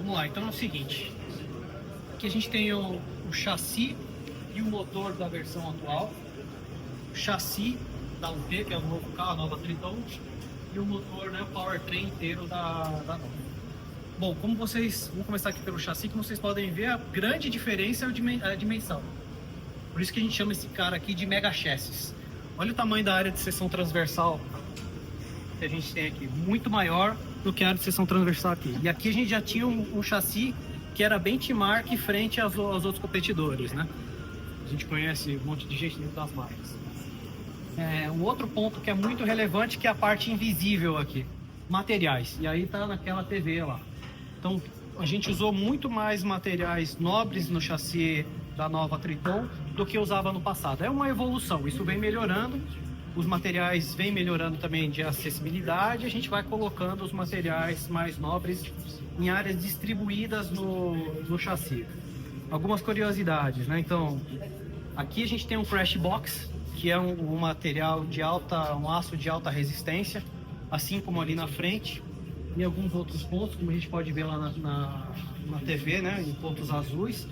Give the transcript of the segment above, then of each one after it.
Vamos lá, então é o seguinte. Aqui a gente tem o chassi e o motor da versão atual. O chassi da UT, que é o novo carro, a nova Triton, e o motor, né, o powertrain inteiro da nova. Bom, como vocês... Vamos começar aqui pelo chassi, como vocês podem ver, a grande diferença é a dimensão. Por isso que a gente chama esse cara aqui de mega chassis. Olha o tamanho da área de seção transversal que a gente tem aqui, muito maior do que a área de seção transversal aqui. E aqui a gente já tinha um chassi que era benchmark frente aos outros competidores, né? A gente conhece um monte de gente dentro das marcas. Um outro ponto que é muito relevante, que é a parte invisível aqui, materiais. E aí tá naquela TV lá. Então a gente usou muito mais materiais nobres no chassi da nova Triton do que usava no passado. É uma evolução, isso vem melhorando. Os materiais vêm melhorando também de acessibilidade, a gente vai colocando os materiais mais nobres em áreas distribuídas no chassi. Algumas curiosidades, né? Então, aqui a gente tem um crash box, que é um material de um aço de alta resistência, assim como ali na frente, em alguns outros pontos, como a gente pode ver lá na TV, né? Em pontos azuis,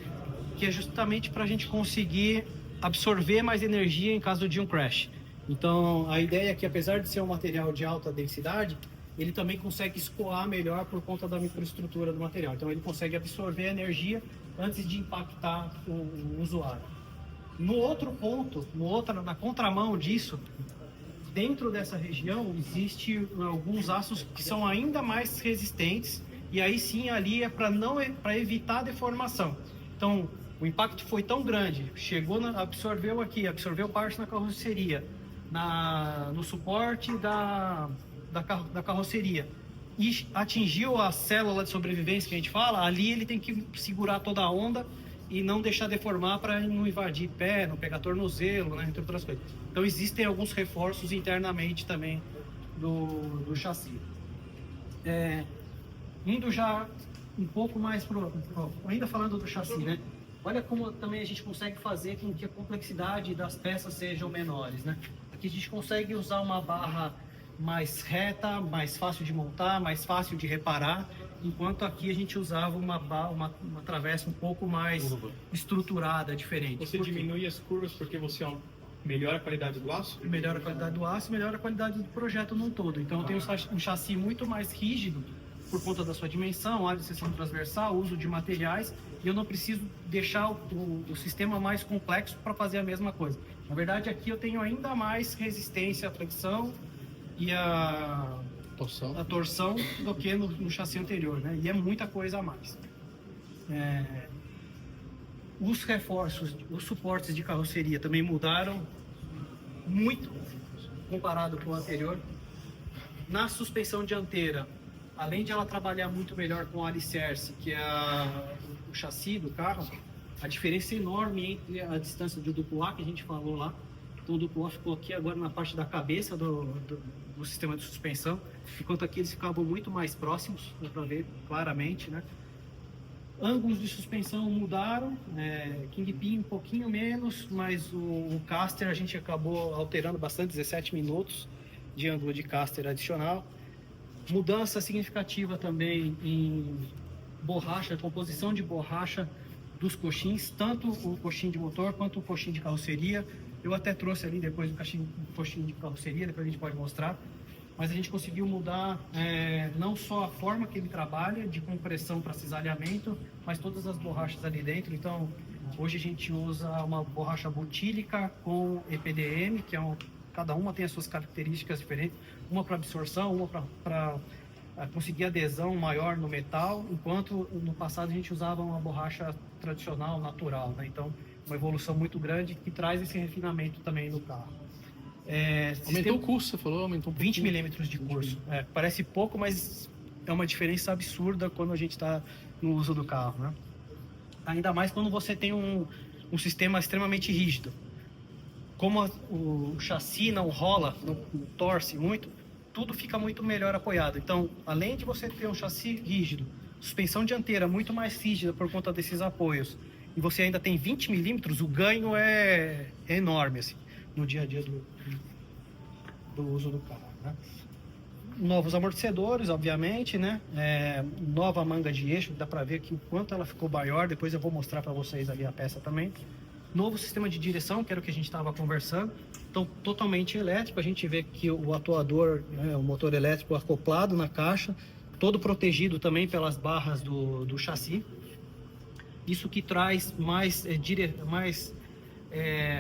que é justamente para a gente conseguir absorver mais energia em caso de um crash. Então, a ideia é que, apesar de ser um material de alta densidade, ele também consegue escoar melhor por conta da microestrutura do material. Então, ele consegue absorver a energia antes de impactar o usuário. No outro ponto, na contramão disso, dentro dessa região, existe alguns aços que são ainda mais resistentes, e aí sim, ali é para evitar a deformação. Então, o impacto foi tão grande, absorveu parte na carroceria, no suporte da carroceria, e atingiu a célula de sobrevivência que a gente fala. Ali ele tem que segurar toda a onda e não deixar deformar para não invadir pé, não pegar tornozelo, né, entre outras coisas. Então existem alguns reforços internamente também do chassi. Indo já um pouco mais ainda falando do chassi, né? Olha como também a gente consegue fazer com que a complexidade das peças sejam menores, né? Aqui a gente consegue usar uma barra mais reta, mais fácil de montar, mais fácil de reparar, enquanto aqui a gente usava uma travessa um pouco mais estruturada, diferente. Você diminui as curvas porque você melhora a qualidade do aço? Melhora a qualidade do aço, melhora a qualidade do projeto no todo. Então eu tenho um chassi muito mais rígido, por conta da sua dimensão, área de seção transversal, uso de materiais, e eu não preciso deixar o sistema mais complexo para fazer a mesma coisa. Na verdade, aqui eu tenho ainda mais resistência à fricção e a torção do que no chassi anterior, né? E é muita coisa a mais. Os reforços, os suportes de carroceria também mudaram muito comparado com o anterior. Na suspensão dianteira, além de ela trabalhar muito melhor com o alicerce, que é o chassi do carro, a diferença é enorme entre a distância do duplo A, que a gente falou lá. Então o duplo A ficou aqui agora na parte da cabeça do sistema de suspensão, enquanto aqui eles ficavam muito mais próximos, dá para ver claramente, né? Ângulos de suspensão mudaram, Kingpin um pouquinho menos, mas o caster a gente acabou alterando bastante, 17 minutos de ângulo de caster adicional. Mudança significativa também em borracha, composição de borracha dos coxins, tanto o coxim de motor quanto o coxim de carroceria. Eu até trouxe ali depois o coxim de carroceria, depois a gente pode mostrar. Mas a gente conseguiu mudar não só a forma que ele trabalha, de compressão para cisalhamento, mas todas as borrachas ali dentro. Então, hoje a gente usa uma borracha butílica com EPDM, que cada uma tem as suas características diferentes, uma para absorção, uma para conseguir adesão maior no metal, enquanto no passado a gente usava uma borracha tradicional, natural, né? Então, uma evolução muito grande que traz esse refinamento também no carro. Aumentou o curso, você falou? Aumentou um 20 milímetros de curso. Parece pouco, mas é uma diferença absurda quando a gente está no uso do carro, né? Ainda mais quando você tem um sistema extremamente rígido. Como o chassi não rola, não torce muito, tudo fica muito melhor apoiado. Então, além de você ter um chassi rígido, suspensão dianteira muito mais rígida por conta desses apoios, e você ainda tem 20 milímetros, o ganho é enorme assim, no dia a dia do uso do carro, né? novos amortecedores, obviamente, né? Nova manga de eixo, dá para ver aqui o quanto ela ficou maior, depois eu vou mostrar para vocês ali a peça também. Novo sistema de direção, que era o que a gente estava conversando, então totalmente elétrico, a gente vê que o atuador, né, o motor elétrico acoplado na caixa, todo protegido também pelas barras do chassi. Isso que traz mais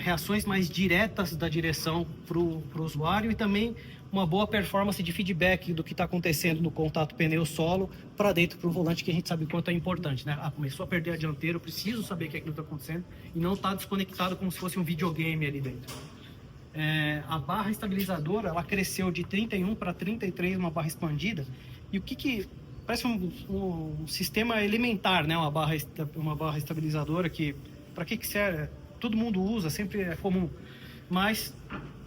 reações mais diretas da direção para o usuário e também uma boa performance de feedback do que está acontecendo no contato pneu-solo para dentro para o volante, que a gente sabe o quanto é importante, né? Começou a perder a dianteira, eu preciso saber que aquilo está acontecendo e não está desconectado como se fosse um videogame ali dentro. A barra estabilizadora, ela cresceu de 31 para 33, uma barra expandida, e o que parece um sistema elementar, né? Uma barra estabilizadora que, para que serve? Todo mundo usa, sempre é comum, mas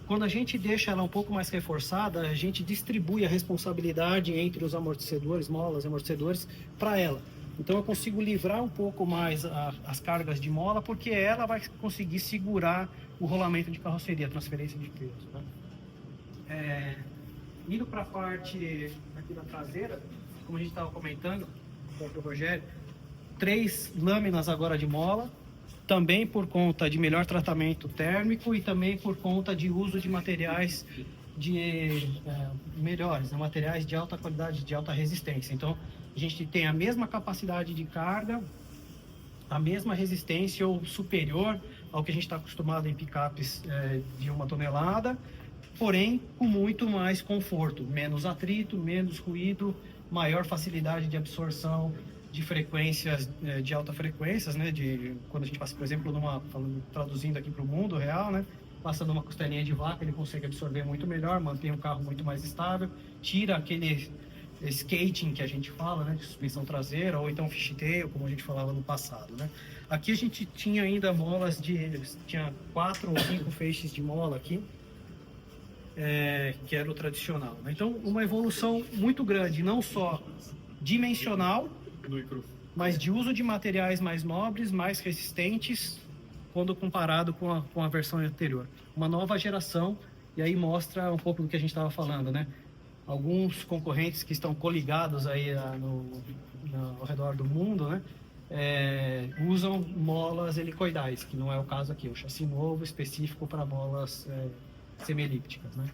quando a gente deixa ela um pouco mais reforçada, a gente distribui a responsabilidade entre os amortecedores, molas e amortecedores, para ela. Então eu consigo livrar um pouco mais as cargas de mola, porque ela vai conseguir segurar o rolamento de carroceria, a transferência de peso, né? Indo para a parte aqui da traseira, como a gente estava comentando com o Rogério, 3 lâminas agora de mola, também por conta de melhor tratamento térmico e também por conta de uso de materiais melhores, né? Materiais de alta qualidade, de alta resistência. Então, a gente tem a mesma capacidade de carga, a mesma resistência ou superior ao que a gente está acostumado em picapes de 1 tonelada, porém com muito mais conforto, menos atrito, menos ruído, maior facilidade de absorção de frequências, de alta frequências, né? Quando a gente passa, por exemplo, traduzindo aqui para o mundo real, né? Passa numa costelinha de vaca, ele consegue absorver muito melhor, mantém o carro muito mais estável, tira aquele skating que a gente fala, né? De suspensão traseira, ou então fishtail, como a gente falava no passado, né? Aqui a gente tinha ainda molas tinha 4 ou 5 feixes de mola aqui, que era o tradicional, né? Então, uma evolução muito grande, não só dimensional, mas de uso de materiais mais nobres, mais resistentes, quando comparado com a versão anterior. Uma nova geração, e aí mostra um pouco do que a gente estava falando, né? Alguns concorrentes que estão coligados aí ao redor do mundo, né? Usam molas helicoidais, que não é o caso aqui, o chassi novo específico para molas semi-elípticas, né?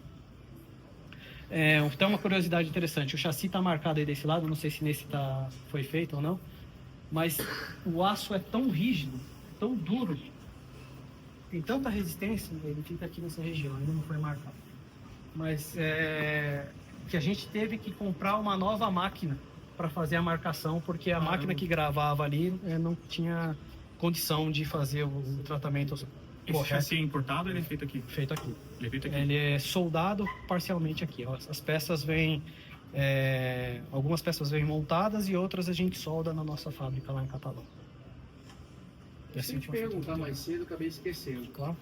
Então, uma curiosidade interessante, o chassi está marcado aí desse lado, não sei se nesse foi feito ou não, mas o aço é tão rígido, tão duro, tem tanta resistência, ele fica aqui nessa região, ainda não foi marcado, mas que a gente teve que comprar uma nova máquina para fazer a marcação, porque a máquina que gravava ali não tinha condição de fazer o tratamento. Esse chassi é importado ou ele é feito aqui? Feito aqui. Ele é feito aqui. Ele é soldado parcialmente aqui. Ó. As peças vêm... algumas peças vêm montadas e outras a gente solda na nossa fábrica lá em Catalão. Se eu te perguntar mais cedo, eu acabei esquecendo. Claro.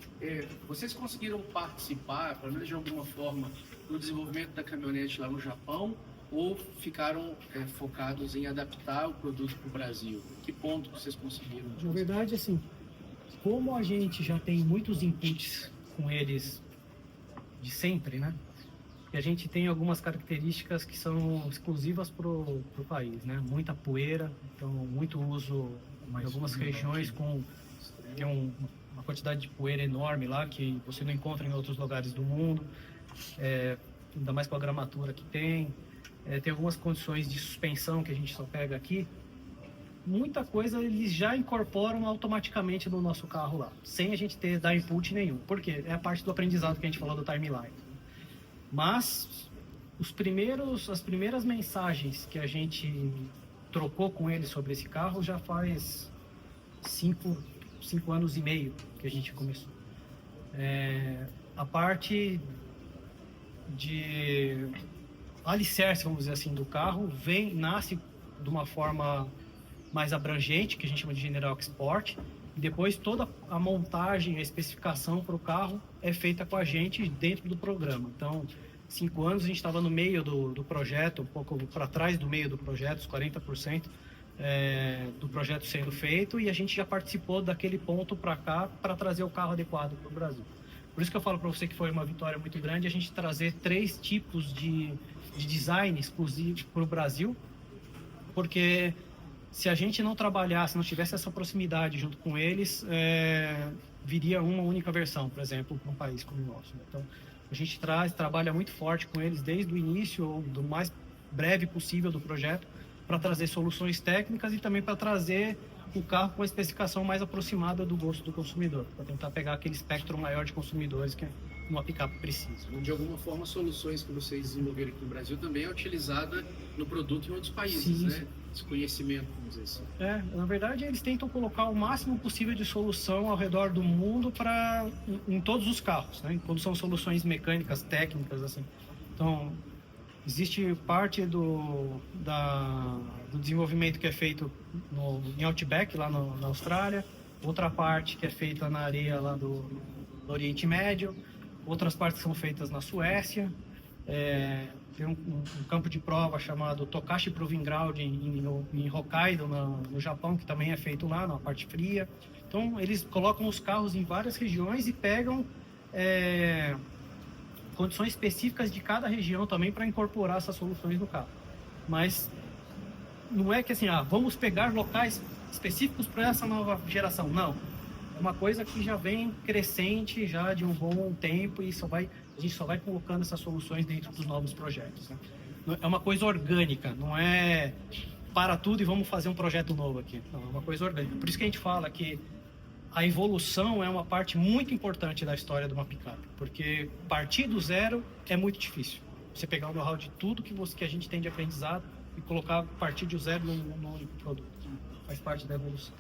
Vocês conseguiram participar, pelo menos de alguma forma, no desenvolvimento da caminhonete lá no Japão, ou ficaram focados em adaptar o produto para o Brasil? Que ponto vocês conseguiram? Na verdade, assim, como a gente já tem muitos inputs com eles de sempre, né? E a gente tem algumas características que são exclusivas para o país, né? Muita poeira, então muito uso em algumas regiões tem uma quantidade de poeira enorme lá que você não encontra em outros lugares do mundo, ainda mais com a gramatura que tem. Tem algumas condições de suspensão que a gente só pega aqui. Muita coisa eles já incorporam automaticamente no nosso carro lá, sem a gente dar input nenhum, porque é a parte do aprendizado que a gente falou do timeline. Mas as primeiras mensagens que a gente trocou com eles sobre esse carro já faz 5 anos e meio que a gente começou. A parte de alicerce, vamos dizer assim, do carro nasce de uma forma mais abrangente, que a gente chama de General Export, e depois toda a montagem, a especificação para o carro é feita com a gente dentro do programa. Então, 5 anos a gente estava no meio do projeto, um pouco para trás do meio do projeto, os 40% do projeto sendo feito, e a gente já participou daquele ponto para cá para trazer o carro adequado para o Brasil. Por isso que eu falo para você que foi uma vitória muito grande a gente trazer 3 tipos de de design exclusivo para o Brasil, porque se a gente não trabalhasse, não tivesse essa proximidade junto com eles, viria uma única versão, por exemplo, para um país como o nosso. Então, a gente trabalha muito forte com eles desde o início, ou do mais breve possível do projeto, para trazer soluções técnicas e também para trazer o carro com a especificação mais aproximada do gosto do consumidor, para tentar pegar aquele espectro maior de consumidores que uma picape precisa. De alguma forma, soluções que vocês desenvolveram aqui no Brasil também é utilizada no produto em outros países, Sim, né? sim. Esse conhecimento, vamos dizer assim. Na verdade, eles tentam colocar o máximo possível de solução ao redor do mundo em todos os carros, né? Quando são soluções mecânicas, técnicas, assim. Então, existe parte do desenvolvimento que é feito em Outback, lá na Austrália, outra parte que é feita na areia lá do Oriente Médio, outras partes são feitas na Suécia, tem um campo de prova chamado Tokashi Proving Ground em Hokkaido, no Japão, que também é feito lá, na parte fria. Então, eles colocam os carros em várias regiões e pegam condições específicas de cada região também para incorporar essas soluções no carro. Mas não é que assim, vamos pegar locais específicos para essa nova geração. Não. É uma coisa que já vem crescente já de um bom tempo e a gente só vai colocando essas soluções dentro dos novos projetos, né? É uma coisa orgânica, não é para tudo e vamos fazer um projeto novo aqui. Não, é uma coisa orgânica. Por isso que a gente fala que a evolução é uma parte muito importante da história de uma picape, porque partir do zero é muito difícil. Você pegar o know-how de tudo que a gente tem de aprendizado e partir do zero num produto. Faz parte da evolução.